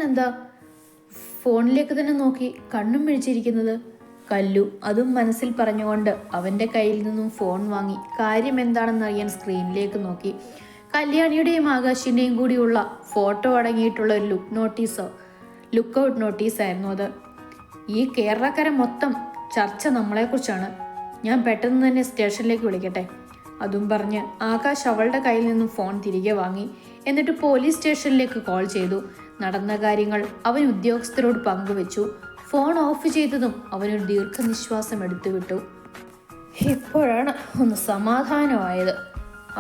എന്താ ഫോണിലേക്ക് തന്നെ നോക്കി കണ്ണും മിഴിച്ചിരിക്കുന്നത്? കല്ലു അതും മനസ്സിൽ പറഞ്ഞുകൊണ്ട് അവൻ്റെ കയ്യിൽ നിന്നും ഫോൺ വാങ്ങി കാര്യം എന്താണെന്നറിയാൻ സ്ക്രീനിലേക്ക് നോക്കി. കല്യാണിയുടെയും ആകാശിൻ്റെയും കൂടിയുള്ള ഫോട്ടോ അടങ്ങിയിട്ടുള്ള ഒരു ലുക്കൗട്ട് നോട്ടീസായിരുന്നു അത്. ഈ കേരളക്കര മൊത്തം ചർച്ച നമ്മളെക്കുറിച്ചാണ്. ഞാൻ പെട്ടെന്ന് തന്നെ സ്റ്റേഷനിലേക്ക് വിളിക്കട്ടെ. അതും പറഞ്ഞ് ആകാശ് അവളുടെ കയ്യിൽ നിന്നും ഫോൺ തിരികെ വാങ്ങി. എന്നിട്ട് പോലീസ് സ്റ്റേഷനിലേക്ക് കോൾ ചെയ്തു. നടന്ന കാര്യങ്ങൾ അവൻ ഉദ്യോഗസ്ഥരോട് പങ്കുവെച്ചു. ഫോൺ ഓഫ് ചെയ്തതും അവനൊരു ദീർഘനിശ്വാസം എടുത്തുവിട്ടു. ഇപ്പോഴാണ് ഒന്ന് സമാധാനമായത്,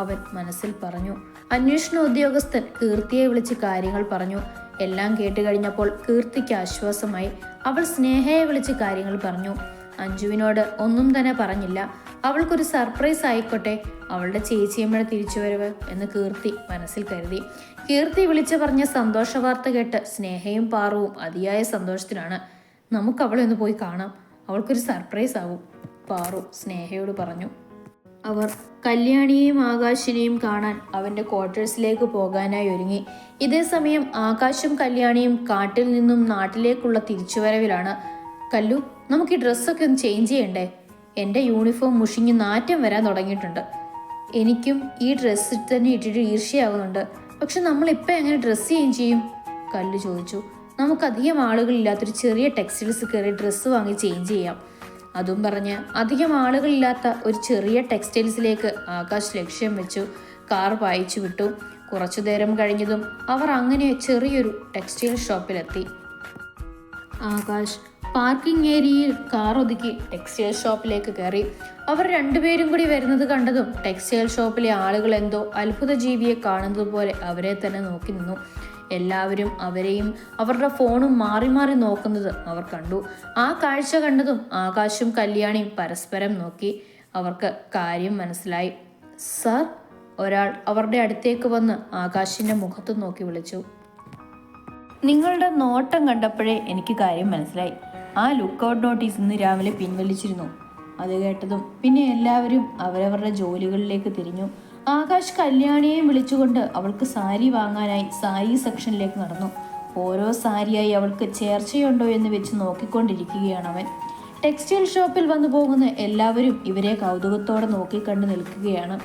അവൻ മനസ്സിൽ പറഞ്ഞു. അന്വേഷണ ഉദ്യോഗസ്ഥൻ കീർത്തിയെ വിളിച്ച് കാര്യങ്ങൾ പറഞ്ഞു. എല്ലാം കേട്ട് കഴിഞ്ഞപ്പോൾ കീർത്തിക്ക് ആശ്വാസമായി. അവൾ സ്നേഹയെ വിളിച്ച് കാര്യങ്ങൾ പറഞ്ഞു. അഞ്ജുവിനോട് ഒന്നും തന്നെ പറഞ്ഞില്ല. അവൾക്കൊരു സർപ്രൈസ് ആയിക്കോട്ടെ അവളുടെ ചേച്ചിയമ്മയുടെ തിരിച്ചുവരവ് എന്ന് കീർത്തി മനസ്സിൽ കരുതി. കീർത്തി വിളിച്ചു പറഞ്ഞ സന്തോഷ വാർത്ത കേട്ട് സ്നേഹയും പാറുവും അതിയായ സന്തോഷത്തിലാണ്. നമുക്ക് അവളെ ഒന്ന് പോയി കാണാം, അവൾക്കൊരു സർപ്രൈസ് ആവും, പാറു സ്നേഹയോട് പറഞ്ഞു. അവർ കല്യാണിയെയും ആകാശിനെയും കാണാൻ അവൻ്റെ ക്വാർട്ടേഴ്സിലേക്ക് പോകാനായി ഒരുങ്ങി. ഇതേസമയം ആകാശും കല്യാണിയും കാട്ടിൽ നിന്നും നാട്ടിലേക്കുള്ള തിരിച്ചുവരവിലാണ്. കല്ലു, നമുക്ക് ഈ ഡ്രസ്സൊക്കെ ഒന്ന് ചേഞ്ച് ചെയ്യണ്ടേ? എൻ്റെ യൂണിഫോം മുഷിഞ്ഞ് നാറ്റം വരാൻ തുടങ്ങിയിട്ടുണ്ട്. എനിക്കും ഈ ഡ്രസ്സ് തന്നെ ഇട്ടിട്ട് ഈർഷ്യയാകുന്നുണ്ട്. പക്ഷെ നമ്മളിപ്പോൾ എങ്ങനെ ഡ്രസ്സ് ചേഞ്ച് ചെയ്യും? കല്ലു ചോദിച്ചു. നമുക്കധികം ആളുകളില്ലാത്തൊരു ചെറിയ ടെക്സ്റ്റൈൽസ് കയറി ഡ്രസ്സ് വാങ്ങി ചേഞ്ച് ചെയ്യാം. അതും പറഞ്ഞ് അധികം ആളുകളില്ലാത്ത ഒരു ചെറിയ ടെക്സ്റ്റൈൽസിലേക്ക് ആകാശ് ലക്ഷ്യം വെച്ചു. കാർ പായിച്ചു വിട്ടു. കുറച്ചു നേരം കഴിഞ്ഞതും അവർ അങ്ങനെ ചെറിയൊരു ടെക്സ്റ്റൈൽ ഷോപ്പിലെത്തി. ആകാശ് പാർക്കിംഗ് ഏരിയയിൽ കാർ ഒതുക്കി ടെക്സ്റ്റൈൽ ഷോപ്പിലേക്ക് കയറി. അവർ രണ്ടുപേരും കൂടി വരുന്നത് കണ്ടതും ടെക്സ്റ്റൈൽ ഷോപ്പിലെ ആളുകൾ എന്തോ അത്ഭുത ജീവിയെ കാണുന്നത് പോലെ അവരെ തന്നെ നോക്കി നിന്നു. എല്ലാവരും അവരെയും അവരുടെ ഫോണും മാറി മാറി നോക്കുന്നത് അവർ കണ്ടു. ആ കാഴ്ച കണ്ടതും ആകാശും കല്യാണിയും പരസ്പരം നോക്കി. അവർക്ക് കാര്യം മനസ്സിലായി. സാർ, ഒരാൾ അവരുടെ അടുത്തേക്ക് വന്ന് ആകാശിന്റെ മുഖത്ത് നോക്കി വിളിച്ചു. നിങ്ങളുടെ നോട്ടം കണ്ടപ്പോഴേ എനിക്ക് കാര്യം മനസ്സിലായി. ആ ലുക്കൗട്ട് നോട്ടീസ് ഇന്ന് രാവിലെ പിൻവലിച്ചിരുന്നു. അത് കേട്ടതും പിന്നെ എല്ലാവരും അവരവരുടെ ജോലികളിലേക്ക് തിരിഞ്ഞു. ആകാശ് കല്യാണിയെ വിളിച്ചുകൊണ്ട് അവൾക്ക് സാരി വാങ്ങാനായി സാരി സെക്ഷനിലേക്ക് നടന്നു. ഓരോ സാരിയായി അവൾക്ക് ചേർച്ചയുണ്ടോ എന്ന് വെച്ച് നോക്കിക്കൊണ്ടിരിക്കുകയാണ് അവൻ. ടെക്സ്റ്റൈൽ ഷോപ്പിൽ വന്നു പോകുന്ന എല്ലാവരും ഇവരെ കൗതുകത്തോടെ നോക്കിക്കണ്ട് നിൽക്കുകയാണ്.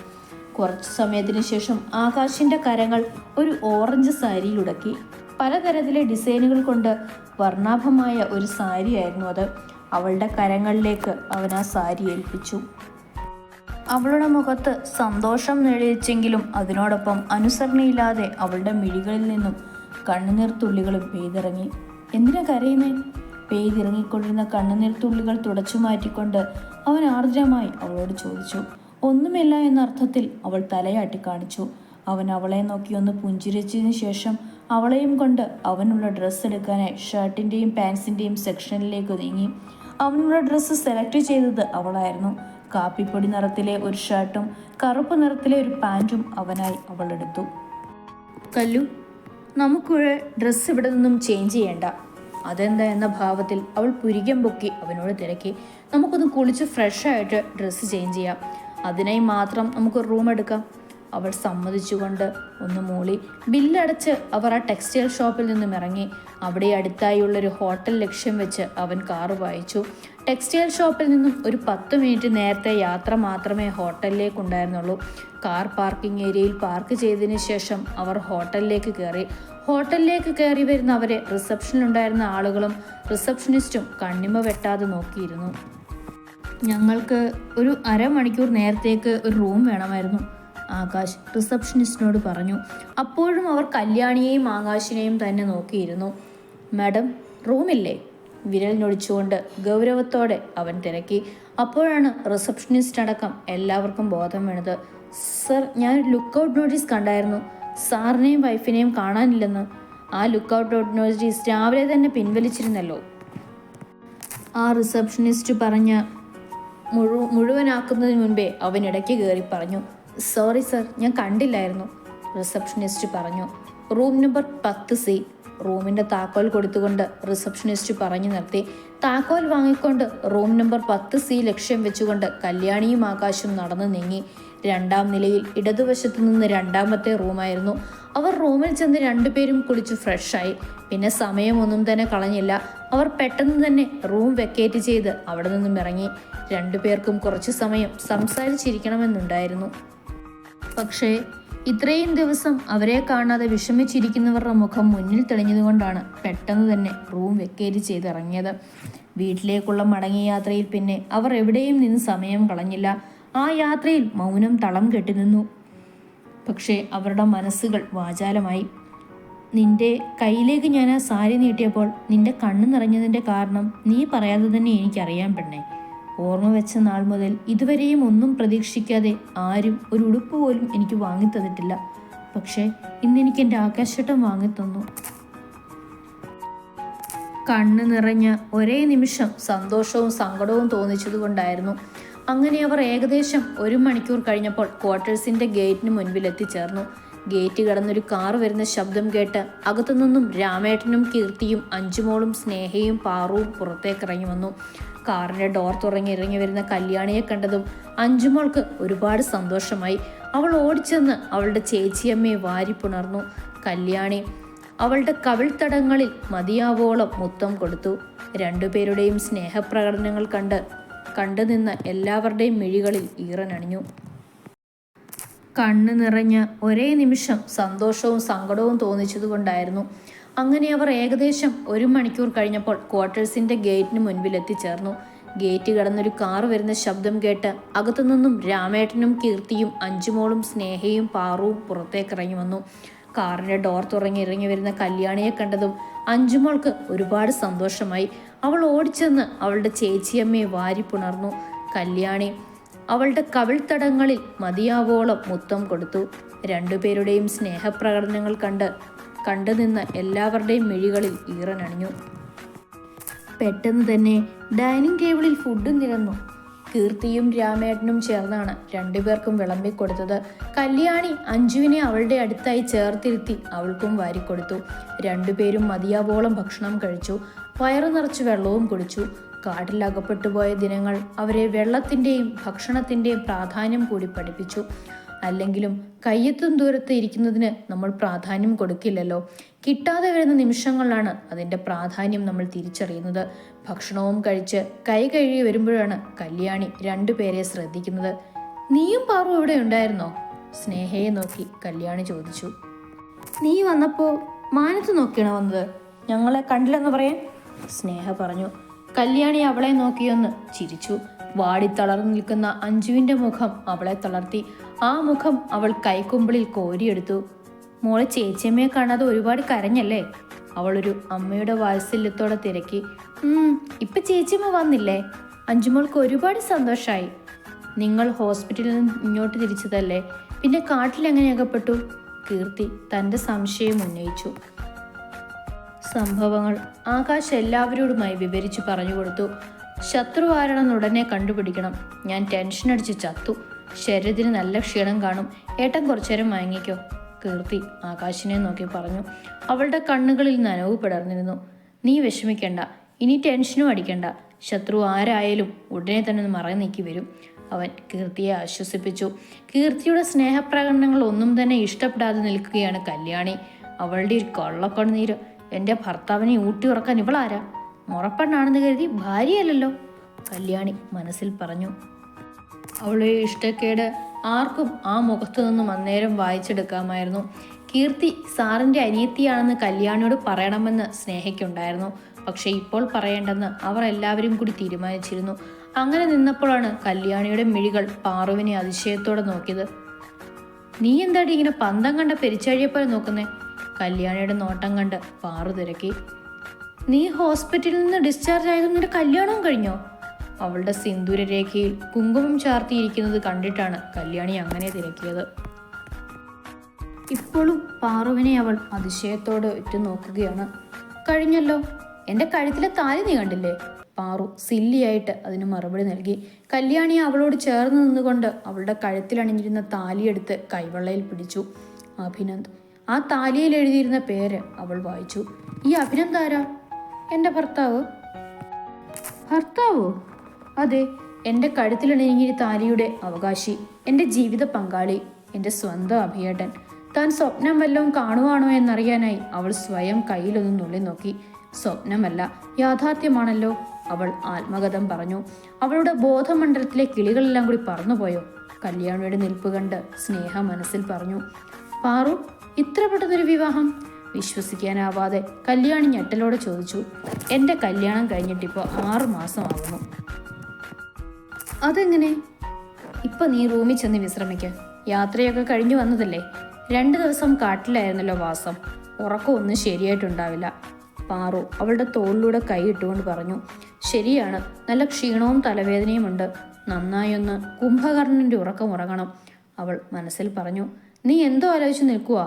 കുറച്ചു സമയത്തിന് ശേഷം ആകാശിന്റെ കരങ്ങൾ ഒരു ഓറഞ്ച് സാരിയിലുടക്കി. പലതരത്തിലെ ഡിസൈനുകൾ കൊണ്ട് വർണ്ണാഭമായ ഒരു സാരിയായിരുന്നു അത്. അവളുടെ കരങ്ങളിലേക്ക് അവൻ ആ സാരി ഏൽപ്പിച്ചു. അവളുടെ മുഖത്ത് സന്തോഷം നിഴലിച്ചെങ്കിലും അതിനോടൊപ്പം അനുസരണയില്ലാതെ അവളുടെ മിഴികളിൽ നിന്നും കണ്ണുനീർ തുള്ളികളും പെയ്തിറങ്ങി. എന്തിനാ കരയുന്നേ? പെയ്തിറങ്ങിക്കൊണ്ടിരുന്ന കണ്ണുനീർ തുള്ളികൾ തുടച്ചു മാറ്റിക്കൊണ്ട് അവൻ ആർദ്രമായി അവളോട് ചോദിച്ചു. ഒന്നുമില്ല എന്ന അർത്ഥത്തിൽ അവൾ തലയാട്ടി കാണിച്ചു. അവൻ അവളെ നോക്കി ഒന്ന് പുഞ്ചിരിച്ചതിന് ശേഷം അവളെയും കൊണ്ട് അവനുള്ള ഡ്രസ്സ് എടുക്കാനായി ഷർട്ടിൻ്റെയും പാൻസിൻ്റെയും സെക്ഷനിലേക്ക് നീങ്ങി. അവനുള്ള ഡ്രസ്സ് സെലക്ട് ചെയ്തത് അവളായിരുന്നു. കാപ്പിപ്പൊടി നിറത്തിലെ ഒരു ഷർട്ടും കറുപ്പ് നിറത്തിലെ ഒരു പാൻറ്റും അവനായി അവൾ എടുത്തു. കല്ലു, നമുക്കൊരു ഡ്രസ്സ് ഇവിടെ നിന്നും ചേഞ്ച് ചെയ്യണ്ട. അതെന്താ എന്ന ഭാവത്തിൽ അവൾ പുരികം പൊക്കി അവനോട് തിരക്കി. നമുക്കൊന്ന് കുളിച്ച് ഫ്രഷായിട്ട് ഡ്രസ്സ് ചേഞ്ച് ചെയ്യാം. അതിനായി മാത്രം നമുക്ക് റൂം എടുക്കാം. അവൾ സമ്മതിച്ചുകൊണ്ട് ഒന്ന് മൂളി. ബില്ലടച്ച് അവർ ആ ടെക്സ്റ്റൈൽ ഷോപ്പിൽ നിന്നും ഇറങ്ങി. അവിടെ അടുത്തായുള്ളൊരു ഹോട്ടൽ ലക്ഷ്യം വെച്ച് അവൻ കാറ് വായിച്ചു. ടെക്സ്റ്റൈൽ ഷോപ്പിൽ നിന്നും ഒരു 10 മിനിറ്റ് നേരത്തെ യാത്ര മാത്രമേ ഹോട്ടലിലേക്ക് ഉണ്ടായിരുന്നുള്ളൂ. കാർ പാർക്കിംഗ് ഏരിയയിൽ പാർക്ക് ചെയ്തതിന് ശേഷം അവർ ഹോട്ടലിലേക്ക് കയറി. ഹോട്ടലിലേക്ക് കയറി വരുന്ന അവരെ റിസപ്ഷനിലുണ്ടായിരുന്ന ആളുകളും റിസപ്ഷനിസ്റ്റും കണ്ണിമ വെട്ടാതെ നോക്കിയിരുന്നു. ഞങ്ങൾക്ക് ഒരു അരമണിക്കൂർ നേരത്തേക്ക് ഒരു റൂം വേണമായിരുന്നു, ആകാശ് റിസപ്ഷനിസ്റ്റിനോട് പറഞ്ഞു. അപ്പോഴും അവർ കല്യാണിയെയും ആകാശിനെയും തന്നെ നോക്കിയിരുന്നു. മാഡം, റൂമില്ലേ? വിരൽ ഞൊടിച്ചുകൊണ്ട് ഗൗരവത്തോടെ അവൻ തിരക്കി. അപ്പോഴാണ് റിസപ്ഷനിസ്റ്റ് അടക്കം എല്ലാവർക്കും ബോധം വീണത്. സർ, ഞാൻ ലുക്കൗട്ട് നോട്ടീസ് കണ്ടായിരുന്നു. സാറിനെയും വൈഫിനെയും കാണാനില്ലെന്ന്. ആ ലുക്കൗട്ട് നോട്ടീസ് രാവിലെ തന്നെ പിൻവലിച്ചിരുന്നല്ലോ. ആ റിസപ്ഷനിസ്റ്റ് പറഞ്ഞ മുഴുവനാക്കുന്നതിന് മുൻപേ അവൻ ഇടയ്ക്ക് കയറി പറഞ്ഞു. സോറി സർ, ഞാൻ കണ്ടില്ലായിരുന്നു, റിസപ്ഷനിസ്റ്റ് പറഞ്ഞു. Room number 10C. റൂമിൻ്റെ താക്കോൽ കൊടുത്തുകൊണ്ട് റിസപ്ഷനിസ്റ്റ് പറഞ്ഞു നിർത്തി. താക്കോൽ വാങ്ങിക്കൊണ്ട് റൂം നമ്പർ 10C ലക്ഷ്യം വെച്ചുകൊണ്ട് കല്യാണിയും ആകാശും നടന്നു നീങ്ങി. 2ാം നിലയിൽ ഇടതുവശത്തു നിന്ന് 2ാമത്തെ റൂമായിരുന്നു. അവർ റൂമിൽ ചെന്ന് രണ്ടുപേരും കുളിച്ച് ഫ്രഷായി. പിന്നെ സമയമൊന്നും തന്നെ കളഞ്ഞില്ല. അവർ പെട്ടെന്ന് തന്നെ റൂം വെക്കേറ്റ് ചെയ്ത് അവിടെ നിന്നും ഇറങ്ങി. രണ്ടുപേർക്കും കുറച്ചു സമയം സംസാരിച്ചിരിക്കണമെന്നുണ്ടായിരുന്നു. പക്ഷേ ഇത്രയും ദിവസം അവരെ കാണാതെ വിഷമിച്ചിരിക്കുന്നവരുടെ മുഖം മുന്നിൽ തെളിഞ്ഞതുകൊണ്ടാണ് പെട്ടെന്ന് തന്നെ റൂം വെക്കേറ്റ് ചെയ്ത് ഇറങ്ങിയത്. വീട്ടിലേക്കുള്ള മടങ്ങിയ യാത്രയിൽ പിന്നെ അവർ എവിടെയും നിന്ന് സമയം കളഞ്ഞില്ല. ആ യാത്രയിൽ മൗനം തളം കെട്ടി നിന്നു. പക്ഷേ അവരുടെ മനസ്സുകൾ വാചാലമായി. നിന്റെ കയ്യിലേക്ക് ഞാൻ ആ സാരി നീട്ടിയപ്പോൾ നിന്റെ കണ്ണ് നിറഞ്ഞതിൻ്റെ കാരണം നീ പറയാതെ തന്നെ എനിക്കറിയാൻ പെണ്ണേ. ഓർമ്മ വെച്ച നാൾ മുതൽ ഇതുവരെയും ഒന്നും പ്രതീക്ഷിക്കാതെ ആരും ഒരു ഉടുപ്പ് പോലും എനിക്ക് വാങ്ങിത്തന്നിട്ടില്ല. പക്ഷേ ഇന്നെനിക്ക് എൻ്റെ ആകാശട്ടം വാങ്ങിത്തന്നു. കണ്ണ് നിറഞ്ഞ ഒരേ നിമിഷം സന്തോഷവും സങ്കടവും തോന്നിച്ചതുകൊണ്ടായിരുന്നു. അങ്ങനെ അവർ ഏകദേശം 1 മണിക്കൂർ കഴിഞ്ഞപ്പോൾ ക്വാർട്ടേഴ്സിന്റെ ഗേറ്റിന് മുൻപിൽ എത്തിച്ചേർന്നു. ഗേറ്റ് കടന്നൊരു കാർ വരുന്ന ശബ്ദം കേട്ട് അകത്തുനിന്നും രാമേട്ടനും കീർത്തിയും അഞ്ചുമോളും സ്നേഹയും പാറുവും പുറത്തേക്കിറങ്ങി വന്നു. കാറിന്റെ ഡോർ തുറങ്ങി ഇറങ്ങി വരുന്ന കല്യാണിയെ കണ്ടതും അഞ്ചുമോൾക്ക് ഒരുപാട് സന്തോഷമായി. അവൾ ഓടിച്ചെന്ന് അവളുടെ ചേച്ചിയമ്മയെ വാരിപ്പുണർന്നു. കല്യാണി അവളുടെ കവിൾത്തടങ്ങളിൽ മതിയാവോളം മുത്തം കൊടുത്തു. രണ്ടുപേരുടെയും സ്നേഹപ്രകടനങ്ങൾ കണ്ടു നിന്ന എല്ലാവരുടെയും മിഴികളിൽ ഈറനണിഞ്ഞു. കണ്ണ് നിറഞ്ഞ ഒരേ നിമിഷം സന്തോഷവും സങ്കടവും തോന്നിച്ചതുകൊണ്ടായിരുന്നു. അങ്ങനെ അവർ ഏകദേശം 1 മണിക്കൂർ കഴിഞ്ഞപ്പോൾ ക്വാർട്ടേഴ്സിന്റെ ഗേറ്റിന് മുൻപിൽ എത്തിച്ചേർന്നു. ഗേറ്റ് കടന്നൊരു കാർ വരുന്ന ശബ്ദം കേട്ട് അകത്തുനിന്നും രാമേട്ടനും കീർത്തിയും അഞ്ചുമോളും സ്നേഹയും പാറുവും പുറത്തേക്കിറങ്ങി വന്നു. കാറിന്റെ ഡോർ തുറങ്ങി ഇറങ്ങി വരുന്ന കല്യാണിയെ കണ്ടതും അഞ്ചുമോൾക്ക് ഒരുപാട് സന്തോഷമായി. അവൾ ഓടിച്ചെന്ന് അവളുടെ ചേച്ചിയമ്മയെ വാരിപ്പുണർന്നു. കല്യാണി അവളുടെ കവിൾത്തടങ്ങളിൽ മതിയാവോളം മുത്തം കൊടുത്തു. രണ്ടുപേരുടെയും സ്നേഹപ്രകടനങ്ങൾ കണ്ടു നിന്ന എല്ലാവരുടെയും മിഴികളിൽ ഈറനണിഞ്ഞു. പെട്ടെന്ന് തന്നെ ഡൈനിങ് ടേബിളിൽ ഫുഡ് നിരന്നു. കീർത്തിയും രാമേട്ടനും ചേർന്നാണ് രണ്ടുപേർക്കും വിളമ്പിക്കൊടുത്തത്. കല്യാണി അഞ്ജുവിനെ അവളുടെ അടുത്തായി ചേർത്തിരുത്തി അവൾക്കും വാരിക്കൊടുത്തു. രണ്ടുപേരും മതിയാവോളം ഭക്ഷണം കഴിച്ചു. വയറു നിറച്ച് വെള്ളവും കുടിച്ചു. കാട്ടിൽ അകപ്പെട്ടുപോയ ദിനങ്ങൾ അവരെ വെള്ളത്തിൻ്റെയും ഭക്ഷണത്തിൻ്റെയും പ്രാധാന്യം കൂടി പഠിപ്പിച്ചു. അല്ലെങ്കിലും കയ്യെത്തും ദൂരത്ത് ഇരിക്കുന്നതിന് നമ്മൾ പ്രാധാന്യം കൊടുക്കില്ലല്ലോ. കിട്ടാതെ വരുന്ന നിമിഷങ്ങളിലാണ് അതിൻ്റെ പ്രാധാന്യം നമ്മൾ തിരിച്ചറിയുന്നത്. ഭക്ഷണവും കഴിച്ച് കൈ കഴുകി വരുമ്പോഴാണ് കല്യാണി രണ്ടുപേരെ ശ്രദ്ധിക്കുന്നത്. നീയും പാറു ഇവിടെ ഉണ്ടായിരുന്നോ? സ്നേഹയെ നോക്കി കല്യാണി ചോദിച്ചു. നീ വന്നപ്പോൾ മാനത്ത് നോക്കിയാണോ വന്നത്? ഞങ്ങളെ കണ്ടില്ലെന്ന് പറയാൻ? സ്നേഹ പറഞ്ഞു. കല്യാണി അവളെ നോക്കിയൊന്ന് ചിരിച്ചു. വാടിത്തളർന്നു നിൽക്കുന്ന അഞ്ജുവിൻ്റെ മുഖം അവളെ തളർത്തി. ആ മുഖം അവൾ കൈക്കുമ്പിളിൽ കോരിയെടുത്തു. മോളെ ചേച്ചിയമ്മയെ കാണാതെ ഒരുപാട് കരഞ്ഞല്ലേ? അവളൊരു അമ്മയുടെ വാത്സല്യത്തോടെ തിരക്കി. ഇപ്പൊ ചേച്ചിയമ്മ വന്നില്ലേ? അഞ്ജുമോൾക്ക് ഒരുപാട് സന്തോഷമായി. നിങ്ങൾ ഹോസ്പിറ്റലിൽ നിന്ന് ഇങ്ങോട്ട് തിരിച്ചതല്ലേ? പിന്നെ കാട്ടിലെങ്ങനെ അകപ്പെട്ടു? കീർത്തി തൻ്റെ സംശയം ഉന്നയിച്ചു. സംഭവങ്ങൾ ആകാശ് എല്ലാവരോടുമായി വിവരിച്ചു പറഞ്ഞു കൊടുത്തു. ശത്രു ആരാണെന്ന് ഉടനെ കണ്ടുപിടിക്കണം. ഞാൻ ടെൻഷൻ അടിച്ച് ചത്തു. ശരീരത്തിന് നല്ല ക്ഷീണം കാണും. ഏട്ടൻ കുറച്ചേരം വാങ്ങിക്കോ. കീർത്തി ആകാശിനെ നോക്കി പറഞ്ഞു. അവളുടെ കണ്ണുകളിൽ നനവ് പടർന്നിരുന്നു. നീ വിഷമിക്കണ്ട, ഇനി ടെൻഷനും അടിക്കണ്ട. ശത്രു ആരായാലും ഉടനെ തന്നെ മറഞ്ഞു നീക്കി വരും. അവൻ കീർത്തിയെ ആശ്വസിപ്പിച്ചു. കീർത്തിയുടെ സ്നേഹപ്രകടനങ്ങൾ ഒന്നും തന്നെ ഇഷ്ടപ്പെടാതെ നിൽക്കുകയാണ് കല്യാണി. അവളുടെ ഒരു കൊള്ളക്കണ്ണീര്. എൻ്റെ ഭർത്താവിനെ ഊട്ടി ഉറക്കാൻ ഇവളാരാ? മുറപ്പെണ്ണാണെന്ന് കരുതി ഭാര്യയല്ലല്ലോ, കല്യാണി മനസ്സിൽ പറഞ്ഞു. അവളുടെ ഇഷ്ടക്കേട് ആർക്കും ആ മുഖത്തു നിന്നും അന്നേരം വായിച്ചെടുക്കാമായിരുന്നു. കീർത്തി സാറിൻ്റെ അനിയത്തിയാണെന്ന് കല്യാണിയോട് പറയണമെന്ന് സ്നേഹയ്ക്കുണ്ടായിരുന്നു. പക്ഷെ ഇപ്പോൾ പറയേണ്ടെന്ന് അവർ എല്ലാവരും കൂടി തീരുമാനിച്ചിരുന്നു. അങ്ങനെ നിന്നപ്പോഴാണ് കല്യാണിയുടെ മിഴികൾ പാറുവിനെ അതിശയത്തോടെ നോക്കിയത്. നീ എന്താടി ഇങ്ങനെ പന്തം കണ്ട പെരിച്ചഴിയെപ്പോലെ നോക്കുന്നേ? കല്യാണിയുടെ നോട്ടം കണ്ട് പാറു തിരക്കി. നീ ഹോസ്പിറ്റലിൽ നിന്ന് ഡിസ്ചാർജ് ആയതും നിന്റെ കല്യാണവും കഴിഞ്ഞോ? അവളുടെ സിന്ദൂരരേഖയിൽ കുങ്കുമം ചാർത്തിയിരിക്കുന്നത് കണ്ടിട്ടാണ് കല്യാണി അങ്ങനെ തിരക്കിയത്. ഇപ്പോഴും പാറുവിനെ അവൾ അതിശയത്തോടെ ഉറ്റുനോക്കുകയാണ്. കഴിഞ്ഞല്ലോ, എൻ്റെ കഴുത്തിലെ താലി നീ കണ്ടില്ലേ? പാറു സില്ലിയായിട്ട് അതിന് മറുപടി നൽകി. കല്യാണി അവളോട് ചേർന്ന് നിന്നുകൊണ്ട് അവളുടെ കഴുത്തിലണിഞ്ഞിരുന്ന താലിയെടുത്ത് കൈവെള്ളയിൽ പിടിച്ചു. അഭിനന്ദ്. ആ താലിയിൽ എഴുതിയിരുന്ന പേര് അവൾ വായിച്ചു. ഈ അഭിനന്ദ് ആരാ? എൻ്റെ ഭർത്താവ്. ഭർത്താവോ? അതെ, എൻ്റെ കഴുത്തിലണിഞ്ഞിരുന്ന താലിയുടെ അവകാശി, എൻ്റെ ജീവിത പങ്കാളി, എൻ്റെ സ്വന്തം അഭിയേട്ടൻ. താൻ സ്വപ്നം വല്ലതും കാണുവാണോ എന്നറിയാനായി അവൾ സ്വയം കയ്യിലൊന്ന് നുള്ളി നോക്കി. സ്വപ്നമല്ല, യാഥാർത്ഥ്യമാണല്ലോ, അവൾ ആത്മഗതം പറഞ്ഞു. അവളുടെ ബോധമണ്ഡലത്തിലെ കിളികളെല്ലാം കൂടി പറന്നുപോയോ? കല്യാണിയുടെ നിൽപ്പ് കണ്ട് സ്നേഹ മനസ്സിൽ പറഞ്ഞു. പാറു, ഇത്ര പെട്ടെന്നൊരു വിവാഹം? വിശ്വസിക്കാനാവാതെ കല്യാണി ഞെട്ടലോടെ ചോദിച്ചു. എൻ്റെ കല്യാണം കഴിഞ്ഞിട്ടിപ്പോൾ 6 മാസമാകുന്നു. അതെങ്ങനെ? ഇപ്പൊ നീ റൂമിൽ ചെന്ന് വിശ്രമിക്ക. യാത്രയൊക്കെ കഴിഞ്ഞു വന്നതല്ലേ? 2 ദിവസം കാട്ടിലായിരുന്നല്ലോ വാസം. ഉറക്കമൊന്നും ശരിയായിട്ടുണ്ടാവില്ല. പാറു അവളുടെ തോളിലൂടെ കൈ ഇട്ടുകൊണ്ട് പറഞ്ഞു. ശരിയാണ്, നല്ല ക്ഷീണവും തലവേദനയുമുണ്ട്. നന്നായി ഒന്ന് കുംഭകർണന്റെ ഉറക്കം ഉറങ്ങണം, അവൾ മനസ്സിൽ പറഞ്ഞു. നീ എന്തോ ആലോചിച്ച് നിൽക്കുവാ?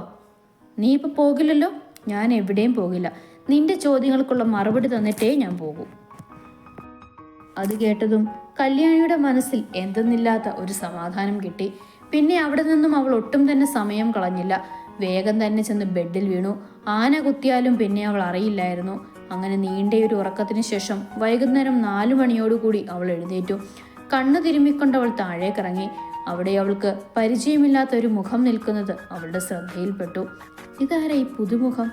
നീ ഇപ്പൊ പോകില്ലല്ലോ. ഞാൻ എവിടെയും പോകില്ല. നിന്റെ ചോദ്യങ്ങൾക്കുള്ള മറുപടി തന്നിട്ടേ ഞാൻ പോകൂ. അത് കേട്ടതും കല്യാണിയുടെ മനസ്സിൽ എന്തെന്നില്ലാത്ത ഒരു സമാധാനം കിട്ടി. പിന്നെ അവിടെ നിന്നും അവൾ ഒട്ടും തന്നെ സമയം കളഞ്ഞില്ല. വേഗം തന്നെ ചെന്ന് ബെഡിൽ വീണു. ആന കുത്തിയാലും പിന്നെ അവൾ അറിയില്ലായിരുന്നു. അങ്ങനെ നീണ്ടയൊരു ഉറക്കത്തിന് ശേഷം വൈകുന്നേരം 4 മണിയോടുകൂടി അവൾ എഴുന്നേറ്റു. കണ്ണു തിരുമ്മിക്കൊണ്ട് അവൾ താഴേക്കിറങ്ങി. അവിടെ അവൾക്ക് പരിചയമില്ലാത്ത ഒരു മുഖം നിൽക്കുന്നത് അവളുടെ ശ്രദ്ധയിൽപ്പെട്ടു. ഇതാരാ ഈ പുതുമുഖം?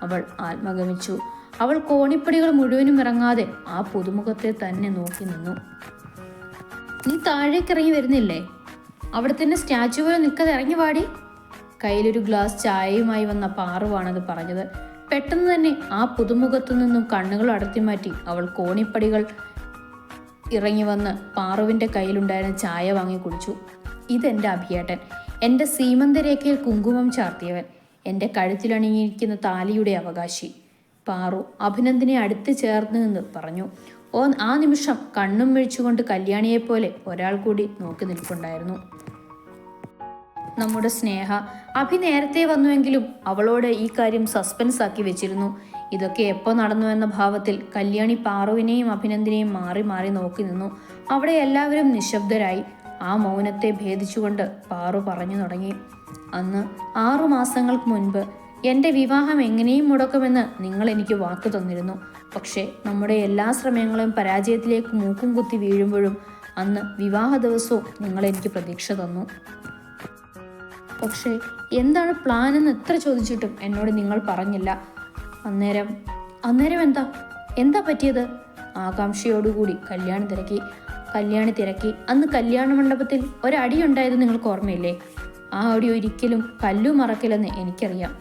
അവൾ ആത്മഗമിച്ചു. അവൾ കോണിപ്പടികൾ മുഴുവനും ഇറങ്ങാതെ ആ പുതുമുഖത്തെ തന്നെ നോക്കി നിന്നു. നീ താഴേക്കിറങ്ങി വരുന്നില്ലേ? അവിടെ തന്നെ സ്റ്റാച്ചു പോലെ നിൽക്കാതെ ഇറങ്ങി പാടി. കയ്യിലൊരു ഗ്ലാസ് ചായയുമായി വന്ന പാറുവാണത് പറഞ്ഞത്. പെട്ടെന്ന് തന്നെ ആ പുതുമുഖത്തു നിന്നും കണ്ണുകൾ അടർത്തി മാറ്റി അവൾ കോണിപ്പടികൾ ഇറങ്ങി വന്ന് പാറുവിൻ്റെ കയ്യിലുണ്ടായിരുന്ന ചായ വാങ്ങി കുടിച്ചു. ഇതെൻ്റെ അഭിയേട്ടൻ, എൻ്റെ സീമന്തരേഖയിൽ കുങ്കുമം ചാർത്തിയവൻ, എൻ്റെ കഴുത്തിലണിഞ്ഞിരിക്കുന്ന താലിയുടെ അവകാശി, പാറു അഭിനന്ദിനെ അടുത്ത് ചേർന്ന് നിന്ന് പറഞ്ഞു. ആ നിമിഷം കണ്ണും മിഴിച്ചുകൊണ്ട് കല്യാണിയെപ്പോലെ ഒരാൾ കൂടി നോക്കി നിൽപ്പുണ്ടായിരുന്നു. നമ്മുടെ സ്നേഹ. അഭി നേരത്തെ വന്നുവെങ്കിലും അവളോട് ഈ കാര്യം സസ്പെൻസ് ആക്കി വെച്ചിരുന്നു. ഇതൊക്കെ എപ്പോൾ നടന്നു എന്ന ഭാവത്തിൽ കല്യാണി പാറുവിനെയും അഭിനന്ദിനെയും മാറി മാറി നോക്കി നിന്നു. അവിടെ എല്ലാവരും നിശബ്ദരായി. ആ മൗനത്തെ ഭേദിച്ചുകൊണ്ട് പാറു പറഞ്ഞു തുടങ്ങി. അന്ന് 6 മാസങ്ങൾക്ക് മുൻപ് എൻ്റെ വിവാഹം എങ്ങനെയും മുടക്കുമെന്ന് നിങ്ങൾ എനിക്ക് വാക്ക് തന്നിരുന്നു. പക്ഷേ നമ്മുടെ എല്ലാ ശ്രമങ്ങളും പരാജയത്തിലേക്ക് മൂക്കും കുത്തി വീഴുമ്പോഴും അന്ന് വിവാഹ ദിവസവും നിങ്ങൾ എനിക്ക് പ്രതീക്ഷ തന്നു. പക്ഷേ എന്താണ് പ്ലാൻ എന്ന് എത്ര ചോദിച്ചിട്ടും എന്നോട് നിങ്ങൾ പറഞ്ഞില്ല. അന്നേരം എന്താ പറ്റിയത്? ആകാംക്ഷയോടുകൂടി കല്യാണി തിരക്കി. അന്ന് കല്യാണ മണ്ഡപത്തിൽ ഒരടിയുണ്ടായത് നിങ്ങൾക്ക് ഓർമ്മയില്ലേ? ആ അടി ഒരിക്കലും കല്ലു മറക്കില്ലെന്ന് എനിക്കറിയാം.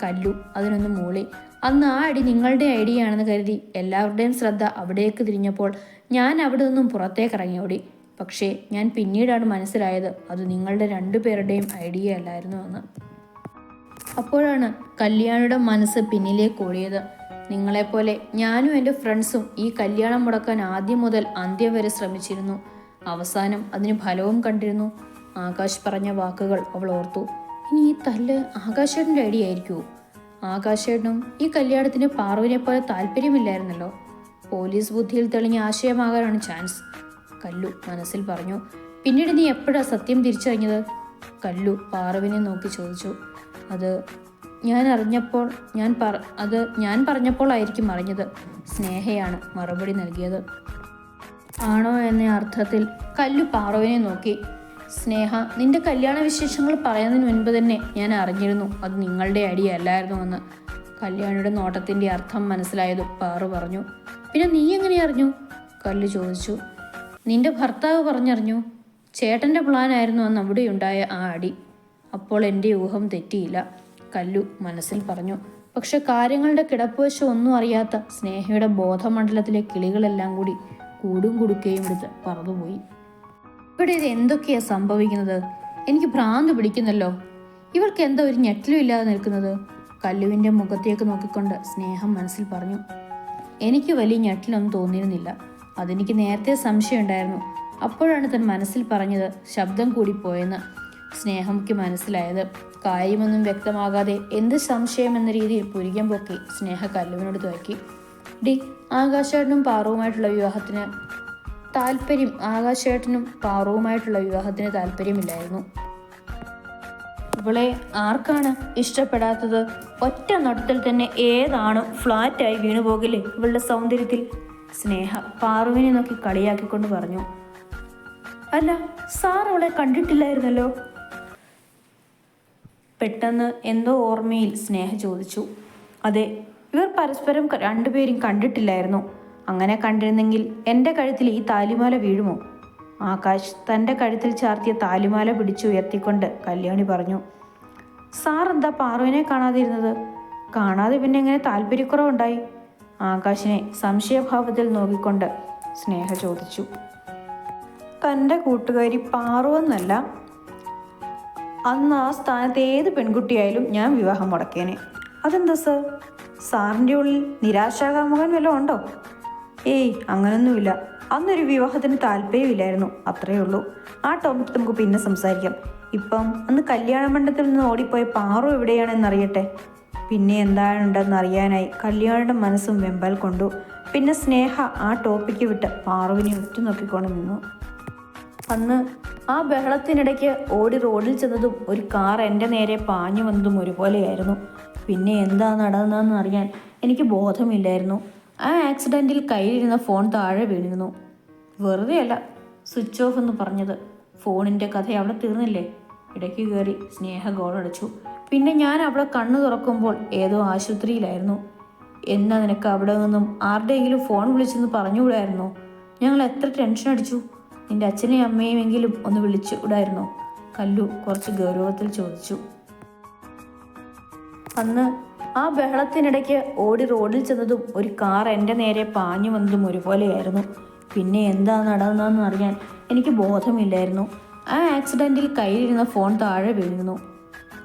കല്ലു അതിനൊന്ന് മൂളി. അന്ന് ആ അടി നിങ്ങളുടെ ഐഡിയ ആണെന്ന് കരുതി എല്ലാവരുടെയും ശ്രദ്ധ അവിടേക്ക് തിരിഞ്ഞപ്പോൾ ഞാൻ അവിടെ നിന്നും പുറത്തേക്ക് ഇറങ്ങിയോടി. പക്ഷേ ഞാൻ പിന്നീടാണ് മനസ്സിലായത് അത് നിങ്ങളുടെ 2 പേരുടെയും ഐഡിയ അല്ലായിരുന്നു എന്ന്. അപ്പോഴാണ് കല്യാണിയുടെ മനസ്സ് പിന്നിലേക്ക് ഓടിയത്. നിങ്ങളെപ്പോലെ ഞാനും എൻ്റെ ഫ്രണ്ട്സും ഈ കല്യാണം മുടക്കാൻ ആദ്യം മുതൽ അന്ത്യം വരെ ശ്രമിച്ചിരുന്നു. അവസാനം അതിന് ഫലവും കണ്ടിരുന്നു. ആകാശ് പറഞ്ഞ വാക്കുകൾ അവൾ ഓർത്തു. ഇനി ഈ തല്ല് ആകാശേട്ടൻ്റെ ഐഡിയ ആയിരിക്കുമോ? ആകാശേട്ടനും ഈ കല്യാണത്തിന് പാറുവിനെ പോലെ താല്പര്യമില്ലായിരുന്നല്ലോ. പോലീസ് ബുദ്ധിയിൽ തെളിഞ്ഞ ആശയമാകാനാണ് ചാൻസ്, കല്ലു മനസ്സിൽ പറഞ്ഞു. പിന്നീട് നീ എപ്പോഴാ സത്യം തിരിച്ചറിഞ്ഞത്? കല്ലു പാറുവിനെ നോക്കി ചോദിച്ചു. അത് ഞാൻ പറഞ്ഞപ്പോൾ ആയിരിക്കും അറിഞ്ഞത്, സ്നേഹയാണ് മറുപടി നൽകിയത്. ആണോ എന്ന അർത്ഥത്തിൽ കല്ലു പാറുവിനെ നോക്കി. സ്നേഹ, നിന്റെ കല്യാണ വിശേഷങ്ങൾ പറയുന്നതിന് മുൻപ് തന്നെ ഞാൻ അറിഞ്ഞിരുന്നു അത് നിങ്ങളുടെ ഐഡിയ അല്ലായിരുന്നു എന്ന്. കല്യാണിയുടെ നോട്ടത്തിൻ്റെ അർത്ഥം മനസ്സിലായതും പാറു പറഞ്ഞു. പിന്നെ നീ എങ്ങനെ അറിഞ്ഞു? കല്ലു ചോദിച്ചു. നിന്റെ ഭർത്താവ് പറഞ്ഞറിഞ്ഞു. ചേട്ടൻ്റെ പ്ലാനായിരുന്നു അന്ന് അവിടെയുണ്ടായ ആ അടി. അപ്പോൾ എൻ്റെ ഊഹം തെറ്റിയില്ല, കല്ലു മനസ്സിൽ പറഞ്ഞു. പക്ഷെ കാര്യങ്ങളുടെ കിടപ്പുവശം ഒന്നും അറിയാത്ത സ്നേഹയുടെ ബോധമണ്ഡലത്തിലെ കിളികളെല്ലാം കൂടി കൂടും കുടുക്കുകയും എടുത്ത് പറന്നുപോയി. ഇവിടെ ഇത് എന്തൊക്കെയാ സംഭവിക്കുന്നത്? എനിക്ക് ഭ്രാന്ത് പിടിക്കുന്നല്ലോ. ഇവൾക്ക് എന്താ ഒരു ഞെട്ടലും ഇല്ലാതെ നിൽക്കുന്നത്? കല്ലുവിൻ്റെ മുഖത്തേക്ക് നോക്കിക്കൊണ്ട് സ്നേഹം മനസ്സിൽ പറഞ്ഞു. എനിക്ക് വലിയ ഞെട്ടലൊന്നും തോന്നിയിരുന്നില്ല. അതെനിക്ക് നേരത്തെ സംശയമുണ്ടായിരുന്നു. അപ്പോഴാണ് താൻ മനസ്സിൽ പറഞ്ഞത് ശബ്ദം കൂടിപ്പോയെന്ന് സ്നേഹയ്ക്ക് മനസ്സിലായത്. കാര്യമൊന്നും വ്യക്തമാകാതെ എന്ത് സംശയം എന്ന രീതിയിൽ പുരികം പൊക്കി സ്നേഹ കല്ലുവിനോട് തുവക്കി. ആകാശേട്ടനും പാറുവുമായിട്ടുള്ള വിവാഹത്തിന് താല്പര്യമില്ലായിരുന്നു. ഇവളെ ആർക്കാണ് ഇഷ്ടപ്പെടാത്തത്? ഒറ്റ നോട്ടത്തിൽ തന്നെ ഏതാണോ ഫ്ലാറ്റായി വീണുപോകില്ലേ ഇവളുടെ സൗന്ദര്യത്തിൽ? സ്നേഹ പാറുവിനെ നോക്കി കളിയാക്കിക്കൊണ്ട് പറഞ്ഞു. അല്ല, സാർ അവളെ കണ്ടിട്ടില്ലായിരുന്നല്ലോ. പെട്ടെന്ന് എന്തോ ഓർമ്മയിൽ സ്നേഹ ചോദിച്ചു. അതെ, ഇവർ പരസ്പരം രണ്ടുപേരും കണ്ടിട്ടില്ലായിരുന്നു. അങ്ങനെ കണ്ടിരുന്നെങ്കിൽ എൻ്റെ കഴുത്തിൽ ഈ താലിമാല വീഴുമോ? ആകാശ് തൻ്റെ കഴുത്തിൽ ചാർത്തിയ താലിമാല പിടിച്ചുയർത്തിക്കൊണ്ട് കല്യാണി പറഞ്ഞു. സാർ എന്താ പാറുവിനെ കാണാതിരുന്നത്? കാണാതെ പിന്നെ എങ്ങനെ താല്പര്യക്കുറവുണ്ടായി? ആകാശിനെ സംശയഭാവത്തിൽ നോക്കിക്കൊണ്ട് സ്നേഹ ചോദിച്ചു. തൻ്റെ കൂട്ടുകാരി പാറുവെന്നല്ല, അന്ന് ആ സ്ഥാനത്ത് ഏത് പെൺകുട്ടിയായാലും ഞാൻ വിവാഹം മുടക്കേനെ. അതെന്താ സർ? സാറിൻ്റെ ഉള്ളിൽ നിരാശാകാമുകൻ വല്ലതും ഉണ്ടോ? ഏയ്, അങ്ങനൊന്നുമില്ല. അന്നൊരു വിവാഹത്തിന് താല്പര്യമില്ലായിരുന്നു, അത്രയേ ഉള്ളൂ. ആ ടോപ്പിക് നമുക്ക് പിന്നെ സംസാരിക്കാം. ഇപ്പം അന്ന് കല്യാണ മണ്ഡപത്തിൽ നിന്ന് ഓടിപ്പോയ പാറു എവിടെയാണെന്നറിയട്ടെ. പിന്നെ എന്താണുണ്ടെന്ന് അറിയാനായി കല്യാണിയുടെ മനസ്സും വെമ്പൽ കൊണ്ടു. പിന്നെ സ്നേഹ ആ ടോപ്പിക്ക് വിട്ട് പാറുവിനെ ഉറ്റുനോക്കിക്കൊണ്ട് നിന്നു. അന്ന് ആ ബഹളത്തിനിടയ്ക്ക് ഓടി റോഡിൽ ചെന്നതും ഒരു കാർ എൻ്റെ നേരെ പാഞ്ഞു വന്നതും ഒരുപോലെയായിരുന്നു. പിന്നെ എന്താ നടന്നതെന്ന് അറിയാൻ എനിക്ക് ബോധമില്ലായിരുന്നു. ആ ആക്സിഡൻറ്റിൽ കയ്യിലിരുന്ന ഫോൺ താഴെ വീണിരുന്നു. വെറുതെ അല്ല സ്വിച്ച് ഓഫ് എന്ന് പറഞ്ഞത്. ഫോണിൻ്റെ കഥ അവിടെ തീർന്നില്ലേ? ഇടയ്ക്ക് കയറി സ്നേഹ ഗോളടിച്ചു. പിന്നെ ഞാൻ അവിടെ കണ്ണു തുറക്കുമ്പോൾ ഏതോ ആശുപത്രിയിലായിരുന്നു. എന്നാ നിനക്ക് അവിടെ നിന്നും ആരുടെയെങ്കിലും ഫോൺ വിളിച്ചെന്ന് പറഞ്ഞുകൂടായിരുന്നോ? ഞങ്ങൾ എത്ര ടെൻഷൻ അടിച്ചു. നിന്റെ അച്ഛനെയും അമ്മയും എങ്കിലും ഒന്ന് വിളിച്ചു വിടായിരുന്നോ? കല്ലു കുറച്ച് ഗൗരവത്തിൽ ചോദിച്ചു. അന്ന് ആ ബഹളത്തിനിടയ്ക്ക് ഓടി റോഡിൽ ചെന്നതും ഒരു കാർ എൻ്റെ നേരെ പാഞ്ഞു വന്നതും ഒരുപോലെയായിരുന്നു. പിന്നെ എന്താ നടന്നതെന്ന് അറിയാൻ എനിക്ക് ബോധമില്ലായിരുന്നു. ആ ആക്സിഡൻറ്റിൽ കയ്യിലിരുന്ന ഫോൺ താഴെ വീണിരുന്നു.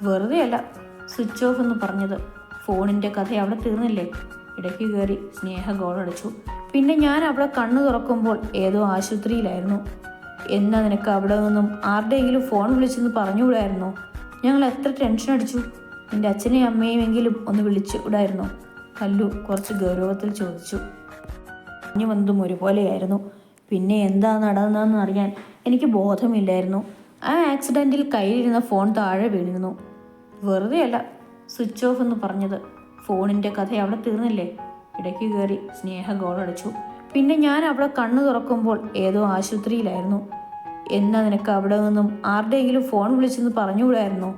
വെറുതെ അല്ല സ്വിച്ച് ഓഫ് എന്ന് പറഞ്ഞത്. ഫോണിൻ്റെ കഥ അവിടെ തീർന്നില്ലേ? ഇടയ്ക്ക് കയറി സ്നേഹ ഗോളടിച്ചു. പിന്നെ ഞാൻ അവിടെ കണ്ണു തുറക്കുമ്പോൾ ഏതോ ആശുപത്രിയിലായിരുന്നു. എന്നാ നിനക്ക് അവിടെ നിന്നും ആരുടെയെങ്കിലും ഫോൺ വിളിച്ചെന്ന് പറഞ്ഞുകൂടായിരുന്നോ? ഞങ്ങൾ എത്ര ടെൻഷൻ അടിച്ചു. നിന്റെ അച്ഛനെയും അമ്മയും എങ്കിലും ഒന്ന് വിളിച്ചു വിടായിരുന്നോ? കല്ലു കുറച്ച് ഗൗരവത്തിൽ ചോദിച്ചു. പറഞ്ഞു വന്നതും ഒരുപോലെയായിരുന്നു. പിന്നെ എന്താ നടന്നതെന്ന് അറിയാൻ എനിക്ക് ബോധമില്ലായിരുന്നു. ആ ആക്സിഡൻറ്റിൽ കയ്യിലിരുന്ന ഫോൺ താഴെ വീണിരുന്നു. വെറുതെ അല്ല സ്വിച്ച് ഓഫ് എന്ന് പറഞ്ഞത്. ഫോണിൻ്റെ കഥ അവിടെ തീർന്നില്ലേ? ഇടയ്ക്ക് കയറി സ്നേഹ ഗോളടിച്ചു. പിന്നെ ഞാൻ അവിടെ കണ്ണു തുറക്കുമ്പോൾ ഏതോ ആശുപത്രിയിലായിരുന്നു. എന്നാ നിനക്ക് അവിടെ നിന്നും ആരുടെയെങ്കിലും ഫോൺ വിളിച്ചെന്ന് പറഞ്ഞുകൂടായിരുന്നോ?